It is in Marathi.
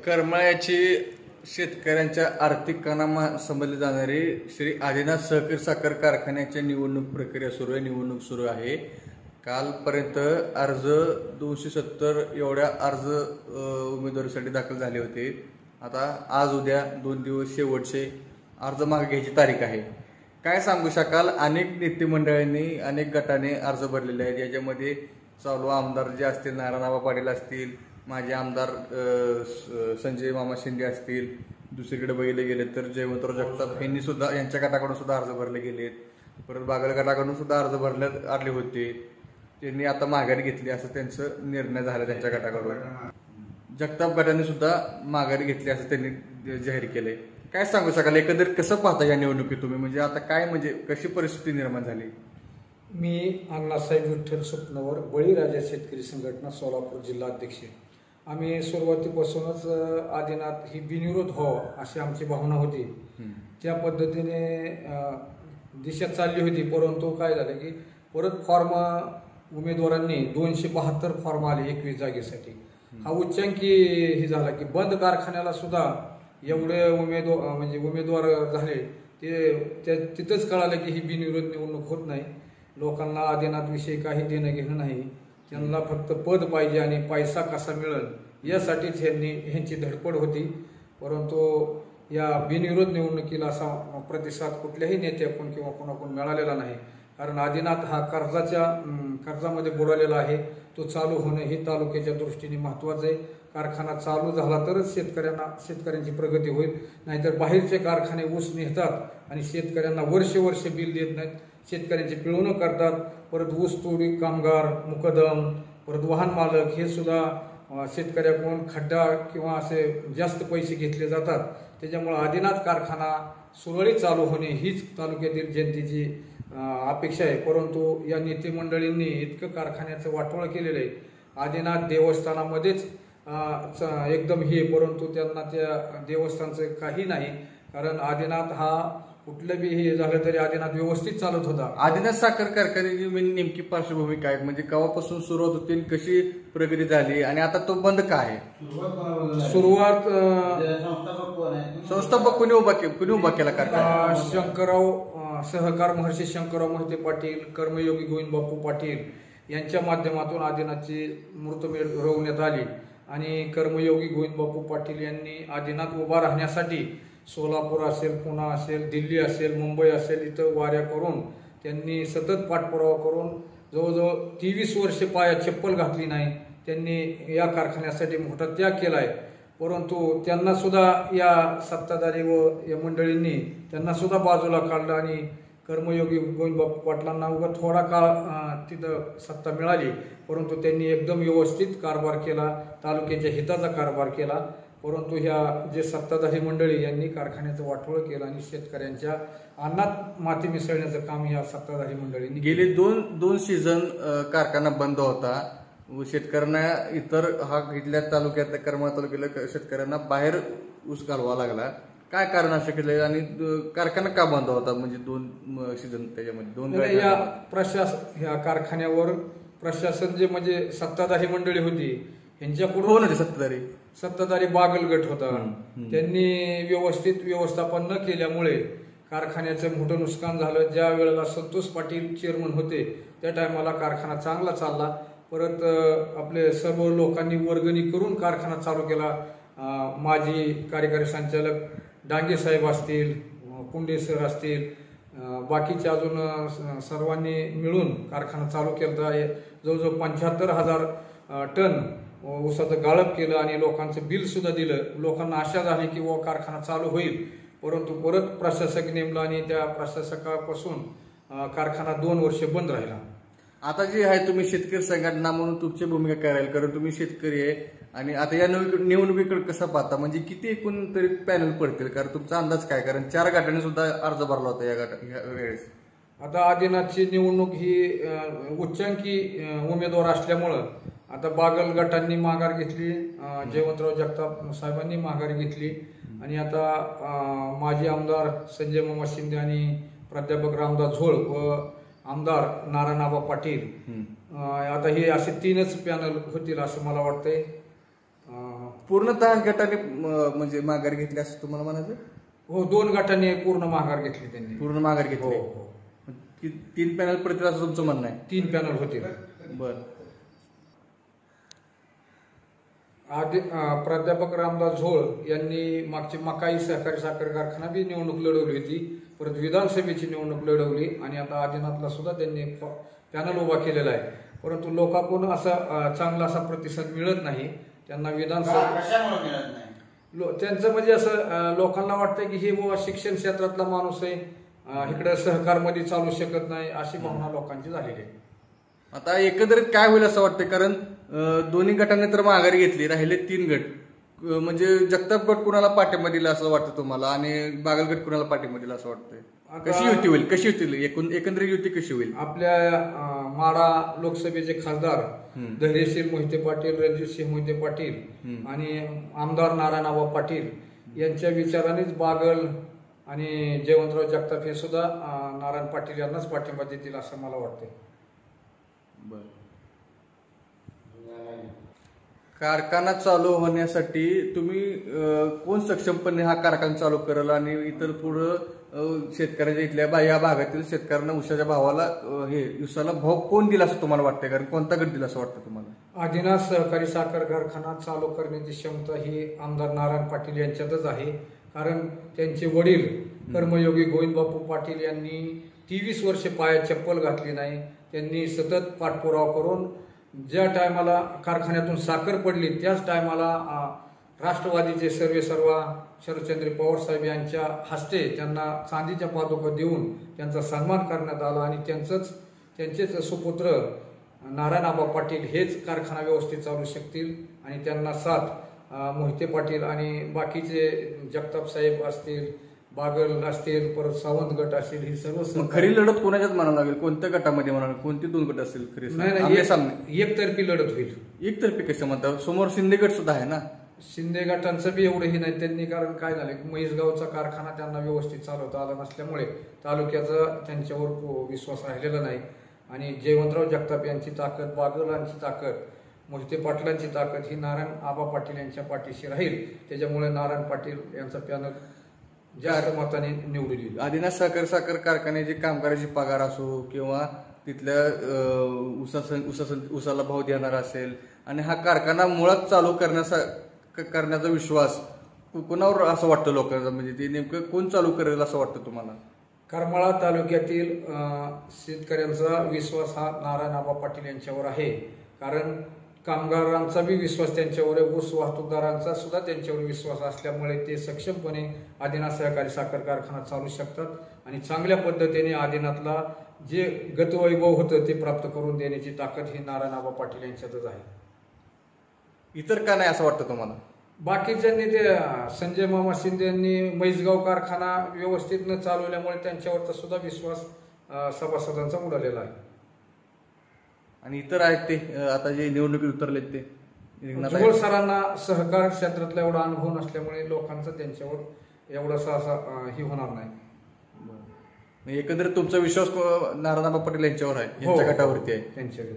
करमाळ्याची शेतकऱ्यांच्या आर्थिक कणा समजली जाणारी श्री आदिनाथ सहकारी साखर कारखान्याच्या निवडणूक प्रक्रिया सुरू आहे. निवडणूक सुरू आहे. कालपर्यंत अर्ज 270 एवढ्या अर्ज उमेदवारीसाठी दाखल झाले होते. आता आज उद्या 2 दिवस शेवटचे अर्ज मागे घ्यायची तारीख आहे. काय सांगू शकाल? अनेक नेते मंडळांनी अनेक गटाने अर्ज भरलेले आहेत. याच्यामध्ये चालू आमदार जे असतील, नारायणराव पाटील असतील, माजी आमदार संजय मामा शिंदे असतील, दुसरीकडे बघितले गेले तर जयवंतराव जगताप यांनी सुद्धा यांच्या गटाकडून सुद्धा अर्ज भरले गेलेत. परत बागल गटाकडून सुद्धा अर्ज भरण्यात आले होते. त्यांनी आता माघारी घेतली असं त्यांचं निर्णय झाला. त्यांच्या गटाकडून जगताप गटाने सुद्धा माघारी घेतली असं त्यांनी जाहीर केलंय. काय सांगू शकाल? एकंदरीत कसं पाहता या निवडणुकीत तुम्ही? म्हणजे आता काय, म्हणजे कशी परिस्थिती निर्माण झाली? मी अण्णासाहेब विठ्ठल स्वप्नवर बळीराजा शेतकरी संघटना सोलापूर जिल्हा अध्यक्ष. आम्ही सुरुवातीपासूनच आदिनाथ ही बिनविरोध व्हावं अशी आमची भावना होती. त्या पद्धतीने दिशा चालली होती. परंतु काय झालं की परत फॉर्म उमेदवारांनी 272 फॉर्म आले 21 जागेसाठी. हा उच्चांकी ही झाला की बंद कारखान्याला सुद्धा एवढे उमेदवार झाले. ते तिथंच कळालं की ही बिनविरोध निवडणूक होत नाही. लोकांना आदिनाथविषयी काही देणं घेणं नाही. त्यांना फक्त पद पाहिजे आणि पैसा कसा मिळेल यासाठीच ह्यांची धडपड होती. परंतु या बिनविरोध निवडणुकीला असा प्रतिसाद कुठल्याही नेत्याकडून किंवा कोणाकडून मिळालेला नाही. कारण आदिनाथ हा कर्जामध्ये बुडालेला आहे. तो चालू होणं हे तालुक्याच्या दृष्टीने महत्त्वाचं आहे. कारखाना चालू झाला तरच शेतकऱ्यांची प्रगती होईल. नाहीतर बाहेरचे कारखाने ऊस नेतात आणि शेतकऱ्यांना वर्ष बिल देत नाहीत. शेतकऱ्यांची पिळवणूक करतात. परत ऊस तोडी कामगार, मुकदम, परत वाहन मालक हे सुद्धा शेतकऱ्याकडून खड्डा किंवा असे जास्त पैसे घेतले जातात. त्याच्यामुळे आदिनाथ कारखाना सुरळीत चालू होणे हीच तालुक्यातील जनतेची अपेक्षा आहे. परंतु या नेते मंडळींनी इतकं कारखान्याचं वाटोळं केलेलं आहे. आदिनाथ देवस्थानामध्येच एकदम हे, परंतु त्यांना त्या देवस्थानचं काही नाही. कारण आदिनाथ हा कुठलं बी हे झालं तरी आदिनाथ व्यवस्थित चालत होता. आदिनाथ साखर कारखान्याची नेमकी पार्श्वभूमी काय, म्हणजे केव्हापासून सुरुवात होती, कशी प्रगती झाली आणि आता तो बंद का आहे? सुरुवात संस्थापक कुणी उभा केला कारखाना? शंकरराव सहकार महर्षी शंकरराव मोहिते पाटील, कर्मयोगी गोविंद बापू पाटील यांच्या माध्यमातून आदिनाथची मूर्त मिळवण्यात आली. आणि कर्मयोगी गोविंद बापू पाटील यांनी आदिनाथ उभा राहण्यासाठी सोलापूर असेल, पुणे असेल, दिल्ली असेल, मुंबई असेल इथं वाऱ्या करून त्यांनी सतत पाठपुरावा करून जवळजवळ 23 वर्ष पायात चप्पल घातली नाही. त्यांनी या कारखान्यासाठी मोठा त्याग केला आहे. परंतु त्यांना सुद्धा या सत्ताधारी व या मंडळींनी त्यांना सुद्धा बाजूला काढलं आणि कर्मयोगी गोविंद बापू पाटलांना उगा थोडा काळ तिथं सत्ता मिळाली. परंतु त्यांनी एकदम व्यवस्थित कारभार केला, तालुक्याच्या हिताचा कारभार केला. परंतु ह्या जे सत्ताधारी मंडळी यांनी कारखान्याचं वाटोळं केलं आणि शेतकऱ्यांच्या अन्नात माती मिसळण्याचं काम या सत्ताधारी मंडळींनी. गेले दोन सीझन कारखाना बंद होता. शेतकऱ्यांना इतर इथल्या तालुक्यातल्या करमाळा तालुक्यातल्या शेतकऱ्यांना बाहेर ऊस घालवा लागला. काय कारण असं केलं आणि कारखाना का बंद होता? म्हणजे 2 सीझन त्याच्यामध्ये ह्या कारखान्यावर प्रशासन जे म्हणजे सत्ताधारी मंडळी होती यांच्याकडून होते सत्ताधारी बागल गट होता. त्यांनी व्यवस्थित व्यवस्थापन न केल्यामुळे कारखान्याचं मोठं नुकसान झालं. ज्या वेळेला संतोष पाटील चेअरमन होते त्या टायमाला कारखाना चांगला चालला. परत आपले सर्व लोकांनी वर्गणी करून कारखाना चालू केला. माजी कार्यकारी संचालक डांगे साहेब असतील, पुंडे सर असतील, बाकीचे अजून सर्वांनी मिळून कारखाना चालू केला. जवळजवळ 75,000 टन ऊसाचं गाळप केलं आणि लोकांचं बिल सुद्धा दिलं. लोकांना आशा झाली की कारखाना चालू होईल. परंतु परत प्रशासक नेमला आणि त्या प्रशासकापासून कारखाना 2 वर्ष बंद राहिला. आता जे आहे, तुम्ही शेतकरी संघटना म्हणून तुमची भूमिका काय राहील? कारण तुम्ही शेतकरी आहे आणि आता या निवडणुकीकडे कसं पाहता? म्हणजे किती एकूण तरी पॅनल पडतील? कारण तुमचा अंदाज काय? कारण 4 गटाने सुद्धा अर्ज भरला होता या वेळेस. आता आदिनाथची निवडणूक ही उच्चांकी उमेदवार असल्यामुळं आता बागल गटांनी माघार घेतली, जयवंतराव जगताप साहेबांनी माघार घेतली आणि आता माजी आमदार संजय मामा शिंदे आणि प्राध्यापक रामदास झोळ व आमदार नारायणराव पाटील आता हे असे 3च पॅनल होतील असं मला वाटतंय. पूर्णतः गटाने म्हणजे माघार घेतली असं तुम्हाला म्हणायचं? हो, 2 गटांनी पूर्ण माघार घेतली त्यांनी. पूर्ण माघार घेतली. हो हो. 3 पॅनल पडतील असं तुमचं म्हणणं आहे? 3 पॅनल होते. बरं. आधी प्राध्यापक रामदास झोळ यांनी मागची मकाई सहकारी साखर कारखाना बी निवडणूक लढवली होती, परत विधानसभेची निवडणूक लढवली आणि आता आदिनाथला सुद्धा त्यांनी पॅनल उभा केलेला आहे. परंतु लोकांकडून असा चांगला असा प्रतिसाद मिळत नाही त्यांना. कशामुळे मिळत नाही? त्यांचं म्हणजे असं लोकांना वाटतं की हे बुवा शिक्षण क्षेत्रातला माणूस आहे, इकडे सहकारमध्ये चालू शकत नाही, अशी भावना लोकांची झालेली आहे. आता एकंदरीत काय होईल असं वाटतं? कारण दोन्ही गटाने तर माघारी घेतली, राहिले 3 गट. म्हणजे जगताप गट कुणाला पाठिंबा दिला असं वाटतं तुम्हाला आणि बागल गट कुणाला पाठिंबा दिला असं वाटतंय? कशी युती होईल? कशी होईल एकंदरीत युती कशी होईल? आपल्या माढा लोकसभेचे खासदार धैर्यशील मोहिते पाटील, रणजितसिंह मोहिते पाटील आणि आमदार नारायणआबा पाटील यांच्या विचारानेच बागल आणि जयवंतराव जगताप हे सुद्धा नारायण पाटील यांनाच पाठिंबा देतील असं मला वाटतंय. कारखाना चालू होण्यासाठी तुम्ही कोण सक्षमपणे हा कारखाना चालू करेल आणि इतर पुढं शेतकऱ्यांच्या इथल्या या भागातील शेतकऱ्यांना उसाच्या भावाला उसाला भाव कोण दिला असं तुम्हाला वाटतंय? कारण कोणता गट दिला असं वाटतं तुम्हाला? आदिनाथ सहकारी साखर कारखाना चालू करण्याची क्षमता ही आमदार नारायण पाटील यांच्यातच आहे. कारण त्यांचे वडील कर्मयोगी गोविंदबापू पाटील यांनी 23 वर्षे पायात चप्पल घातली नाही. त्यांनी सतत पाठपुरावा करून ज्या टायमाला कारखान्यातून साखर पडली त्याच टायमाला राष्ट्रवादीचे सर्वेसर्वा शरदचंद्र पवार साहेब यांच्या हस्ते त्यांना चांदीच्या पादुका देऊन त्यांचा सन्मान करण्यात आला आणि त्यांचेच सुपुत्र नारायणआबा पाटील हेच कारखाना व्यवस्थित चालू शकतील आणि त्यांना साथ मोहिते पाटील आणि बाकीचे जगताप साहेब असतील, बागल असतील, परत सावंत गट असतील, ही सर्व. खरी लढत कोणाच्याच म्हणावं लागेल? कोणत्या गटामध्ये म्हणावं? कोणते 2 गट असतील खरी? नाही, एकतर्फी लढत होईल. एकतर्फी कसं म्हणतात? समोर शिंदे गट सुद्धा आहे ना. शिंदे गटांचं बी एवढंही नाही त्यांनी. कारण काय झालं, म्हैसगावचा कारखाना त्यांना व्यवस्थित चालवता आला नसल्यामुळे तालुक्याचा त्यांच्यावर विश्वास राहिलेला नाही. आणि जयवंतराव जगताप यांची ताकद, बागलांची ताकद, मोहिते पाटलांची ताकद ही नारायण आबा पाटील यांच्या पाठीशी राहील. त्याच्यामुळे नारायण पाटील यांचा पॅनल जास्त मताने निवडून येईल. आदिनाथ साखर कारखान्याचे कामगाराची पगार असो किंवा तिथल्या उसाला भाव देणार असेल आणि हा कारखाना मुळात चालू करण्याचा विश्वास कोणावर असं वाटतं लोकांचा? म्हणजे ते नेमकं कोण चालू करेल असं वाटतं तुम्हाला? करमाळा तालुक्यातील शेतकऱ्यांचा विश्वास हा नारायणआबा पाटील यांच्यावर आहे. कारण कामगारांचा बी विश्वास त्यांच्यावर आहे, ऊस वाहतूकदारांचा सुद्धा त्यांच्यावर विश्वास असल्यामुळे ते सक्षमपणे आदिनाथ सहकारी साखर कारखाना चालू शकतात आणि चांगल्या पद्धतीने आदिनाथला जे गतवैभव होतं ते प्राप्त करून देण्याची ताकद ही नारायणआबा पाटील यांच्यातच आहे. इतर का नाही असं वाटतं तुम्हाला? बाकीच्यांनी ते संजय मामा शिंदे यांनी म्हैसगाव कारखाना व्यवस्थित न चालवल्यामुळे त्यांच्यावरचा सुद्धा विश्वास सभासदांचा उडालेला आहे. आणि इतर आहेत ते आता जे निवडणुकीत उतरलेत ते झोळ सरांना सहकार क्षेत्रातला एवढा अनुभव नसल्यामुळे लोकांचा त्यांच्यावर एवढासा असा ही होणार नाही. एकंदरीत तुमचा विश्वास नारायणआबा पाटील यांच्यावर आहे, यांच्या गटावरती आहे. त्यांच्यावर